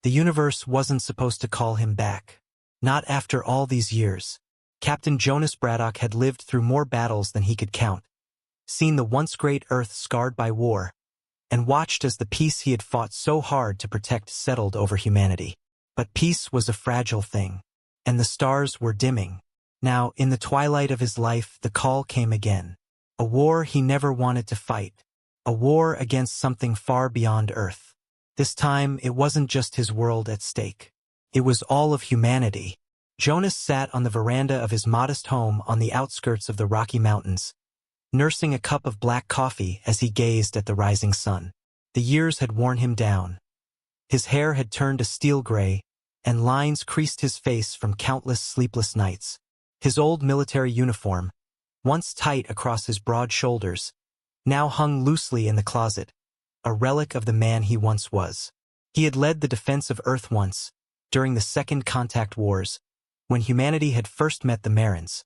The universe wasn't supposed to call him back. Not after all these years. Captain Jonas Braddock had lived through more battles than he could count, seen the once great Earth scarred by war, and watched as the peace he had fought so hard to protect settled over humanity. But peace was a fragile thing, and the stars were dimming. Now, in the twilight of his life, the call came again. A war he never wanted to fight. A war against something far beyond Earth. This time, it wasn't just his world at stake. It was all of humanity. Jonas sat on the veranda of his modest home on the outskirts of the Rocky Mountains, nursing a cup of black coffee as he gazed at the rising sun. The years had worn him down. His hair had turned a steel gray, and lines creased his face from countless sleepless nights. His old military uniform, once tight across his broad shoulders, now hung loosely in the closet, a relic of the man he once was. He had led the defense of Earth once, during the Second Contact Wars, when humanity had first met the Marins,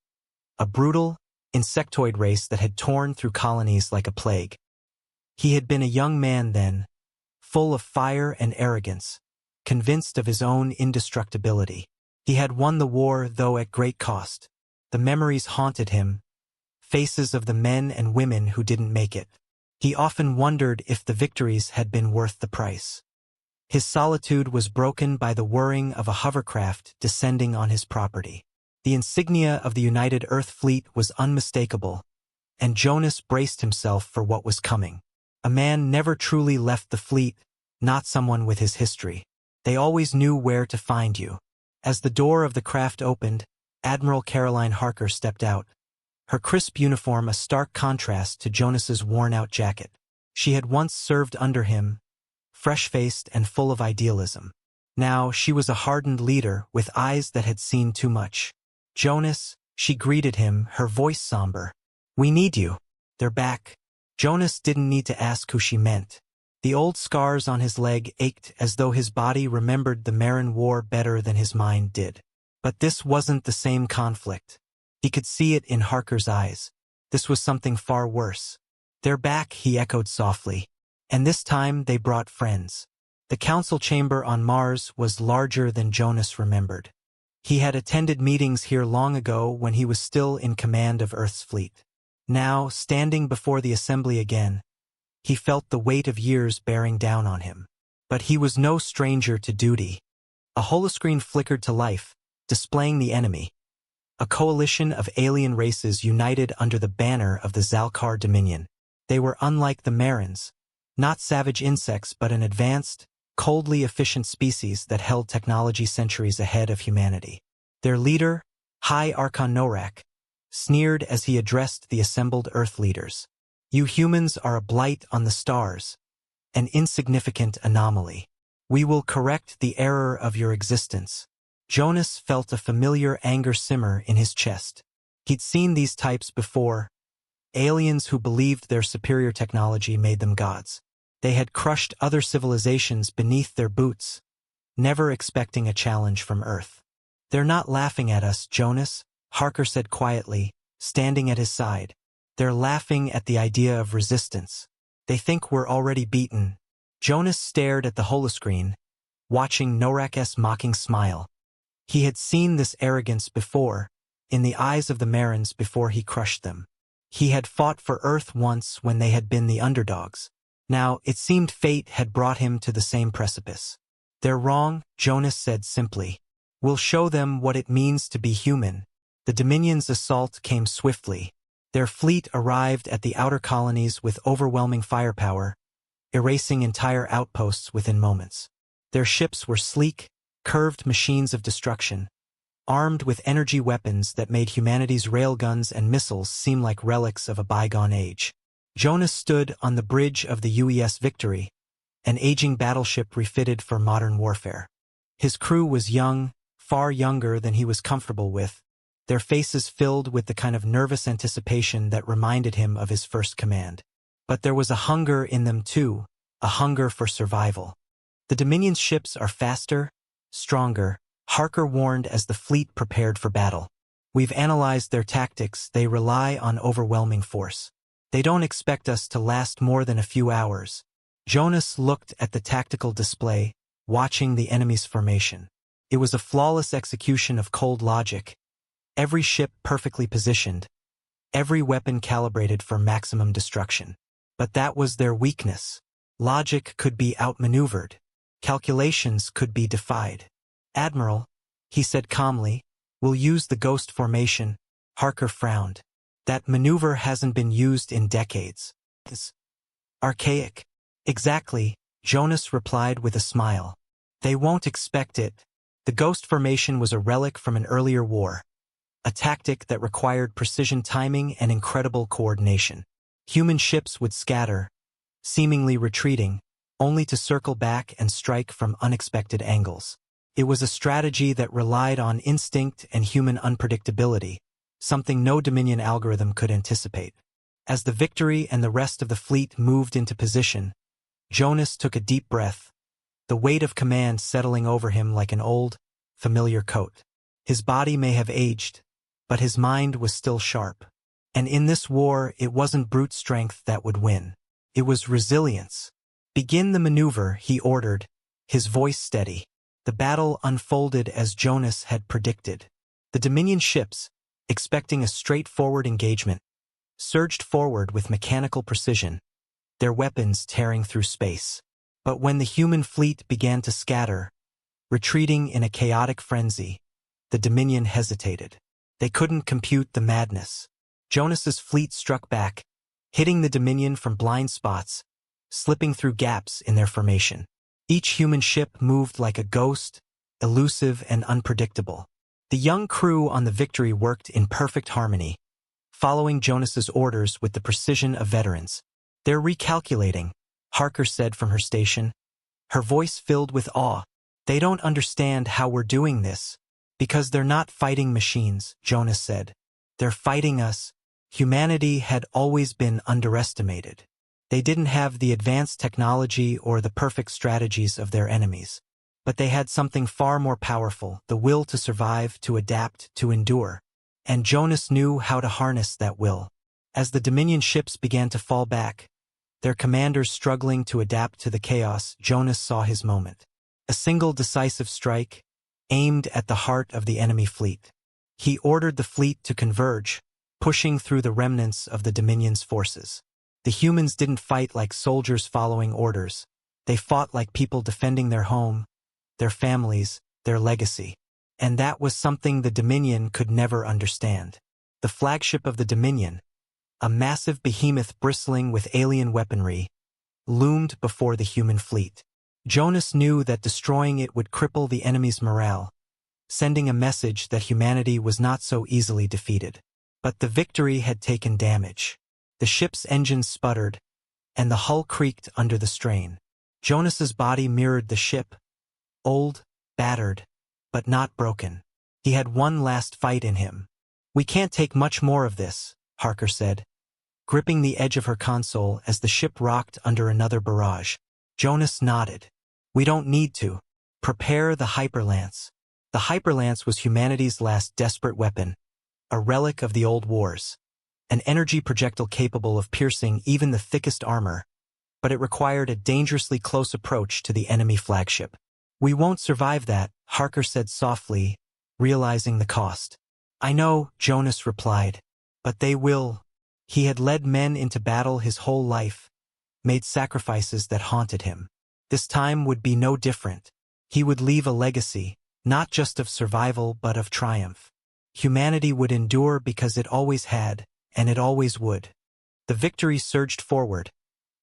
a brutal, insectoid race that had torn through colonies like a plague. He had been a young man then, full of fire and arrogance, convinced of his own indestructibility. He had won the war, though at great cost. The memories haunted him, faces of the men and women who didn't make it. He often wondered if the victories had been worth the price. His solitude was broken by the whirring of a hovercraft descending on his property. The insignia of the United Earth Fleet was unmistakable, and Jonas braced himself for what was coming. A man never truly left the fleet, not someone with his history. They always knew where to find you. As the door of the craft opened, Admiral Caroline Harker stepped out, her crisp uniform a stark contrast to Jonas's worn-out jacket. She had once served under him, fresh-faced and full of idealism. Now she was a hardened leader with eyes that had seen too much. "Jonas," she greeted him, her voice somber. "We need you." "They're back." Jonas didn't need to ask who she meant. The old scars on his leg ached as though his body remembered the Marin War better than his mind did. But this wasn't the same conflict. He could see it in Harker's eyes. This was something far worse. "They're back," he echoed softly. And this time they brought friends. The council chamber on Mars was larger than Jonas remembered. He had attended meetings here long ago when he was still in command of Earth's fleet. Now, standing before the assembly again, he felt the weight of years bearing down on him. But he was no stranger to duty. A holoscreen flickered to life, displaying the enemy. A coalition of alien races united under the banner of the Xal'karr Dominion. They were unlike the Marins, not savage insects but an advanced, coldly efficient species that held technology centuries ahead of humanity. Their leader, High Archon Norak, sneered as he addressed the assembled Earth leaders. "You humans are a blight on the stars, an insignificant anomaly. We will correct the error of your existence." Jonas felt a familiar anger simmer in his chest. He'd seen these types before, aliens who believed their superior technology made them gods. They had crushed other civilizations beneath their boots, never expecting a challenge from Earth. "They're not laughing at us, Jonas," Harker said quietly, standing at his side. "They're laughing at the idea of resistance. They think we're already beaten." Jonas stared at the holoscreen, watching Norak's mocking smile. He had seen this arrogance before, in the eyes of the Marins before he crushed them. He had fought for Earth once when they had been the underdogs. Now, it seemed fate had brought him to the same precipice. "They're wrong," Jonas said simply. "We'll show them what it means to be human." The Dominion's assault came swiftly. Their fleet arrived at the outer colonies with overwhelming firepower, erasing entire outposts within moments. Their ships were sleek, curved machines of destruction, armed with energy weapons that made humanity's railguns and missiles seem like relics of a bygone age. Jonas stood on the bridge of the UES Victory, an aging battleship refitted for modern warfare. His crew was young, far younger than he was comfortable with, their faces filled with the kind of nervous anticipation that reminded him of his first command. But there was a hunger in them too, a hunger for survival. "The Dominion's ships are faster, stronger," Harker warned as the fleet prepared for battle. "We've analyzed their tactics. They rely on overwhelming force. They don't expect us to last more than a few hours." Jonas looked at the tactical display, watching the enemy's formation. It was a flawless execution of cold logic, every ship perfectly positioned, every weapon calibrated for maximum destruction. But that was their weakness. Logic could be outmaneuvered. Calculations could be defied. "Admiral," he said calmly, "we'll use the ghost formation." Harker frowned. "That maneuver hasn't been used in decades. It's archaic." "Exactly," Jonas replied with a smile. "They won't expect it." The ghost formation was a relic from an earlier war, a tactic that required precision timing and incredible coordination. Human ships would scatter, seemingly retreating, only to circle back and strike from unexpected angles. It was a strategy that relied on instinct and human unpredictability, something no Dominion algorithm could anticipate. As the Victory and the rest of the fleet moved into position, Jonas took a deep breath, the weight of command settling over him like an old, familiar coat. His body may have aged, but his mind was still sharp. And in this war, it wasn't brute strength that would win. It was resilience. "Begin the maneuver," he ordered, his voice steady. The battle unfolded as Jonas had predicted. The Dominion ships, expecting a straightforward engagement, surged forward with mechanical precision, their weapons tearing through space. But when the human fleet began to scatter, retreating in a chaotic frenzy, the Dominion hesitated. They couldn't compute the madness. Jonas's fleet struck back, hitting the Dominion from blind spots, slipping through gaps in their formation. Each human ship moved like a ghost, elusive and unpredictable. The young crew on the Victory worked in perfect harmony, following Jonas's orders with the precision of veterans. "They're recalculating," Harker said from her station, her voice filled with awe. "They don't understand how we're doing this." "Because they're not fighting machines," Jonas said. "They're fighting us." Humanity had always been underestimated. They didn't have the advanced technology or the perfect strategies of their enemies. But they had something far more powerful, the will to survive, to adapt, to endure. And Jonas knew how to harness that will. As the Dominion ships began to fall back, their commanders struggling to adapt to the chaos, Jonas saw his moment. A single decisive strike, aimed at the heart of the enemy fleet. He ordered the fleet to converge, pushing through the remnants of the Dominion's forces. The humans didn't fight like soldiers following orders. They fought like people defending their home, their families, their legacy. And that was something the Dominion could never understand. The flagship of the Dominion, a massive behemoth bristling with alien weaponry, loomed before the human fleet. Jonas knew that destroying it would cripple the enemy's morale, sending a message that humanity was not so easily defeated. But the Victory had taken damage. The ship's engines sputtered, and the hull creaked under the strain. Jonas's body mirrored the ship, old, battered, but not broken. He had one last fight in him. "We can't take much more of this," Harker said, gripping the edge of her console as the ship rocked under another barrage. Jonas nodded. "We don't need to. Prepare the Hyperlance." The Hyperlance was humanity's last desperate weapon, a relic of the old wars. An energy projectile capable of piercing even the thickest armor, but it required a dangerously close approach to the enemy flagship. "We won't survive that," Harker said softly, realizing the cost. "I know," Jonas replied, "but they will." He had led men into battle his whole life, made sacrifices that haunted him. This time would be no different. He would leave a legacy, not just of survival but of triumph. Humanity would endure because it always had, and it always would. The Victory surged forward,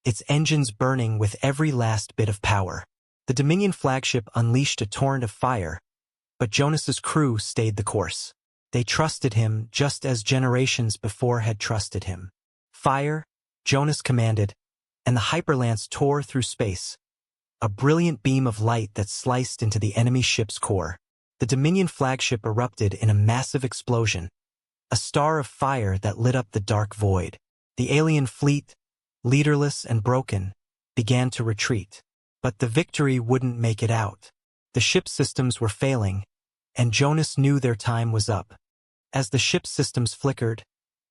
its engines burning with every last bit of power. The Dominion flagship unleashed a torrent of fire, but Jonas's crew stayed the course. They trusted him just as generations before had trusted him. "Fire," Jonas commanded, and the Hyperlance tore through space, a brilliant beam of light that sliced into the enemy ship's core. The Dominion flagship erupted in a massive explosion, a star of fire that lit up the dark void. The alien fleet, leaderless and broken, began to retreat. But the Victory wouldn't make it out. The ship's systems were failing, and Jonas knew their time was up. As the ship's systems flickered,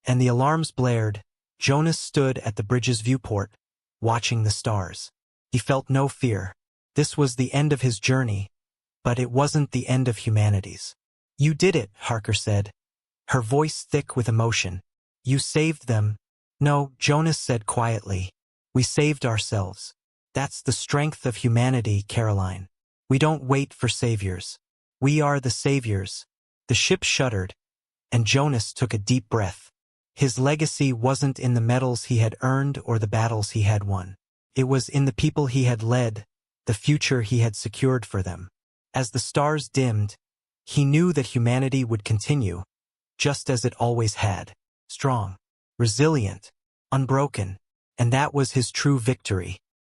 and the alarms blared, Jonas stood at the bridge's viewport, watching the stars. He felt no fear. This was the end of his journey, but it wasn't the end of humanity's. You did it, Harker said, her voice thick with emotion. You saved them. No, Jonas said quietly. We saved ourselves. That's the strength of humanity, Caroline. We don't wait for saviors. We are the saviors. The ship shuddered, and Jonas took a deep breath. His legacy wasn't in the medals he had earned or the battles he had won. It was in the people he had led, the future he had secured for them. As the stars dimmed, he knew that humanity would continue, just as it always had. Strong, resilient, unbroken, and that was his true victory.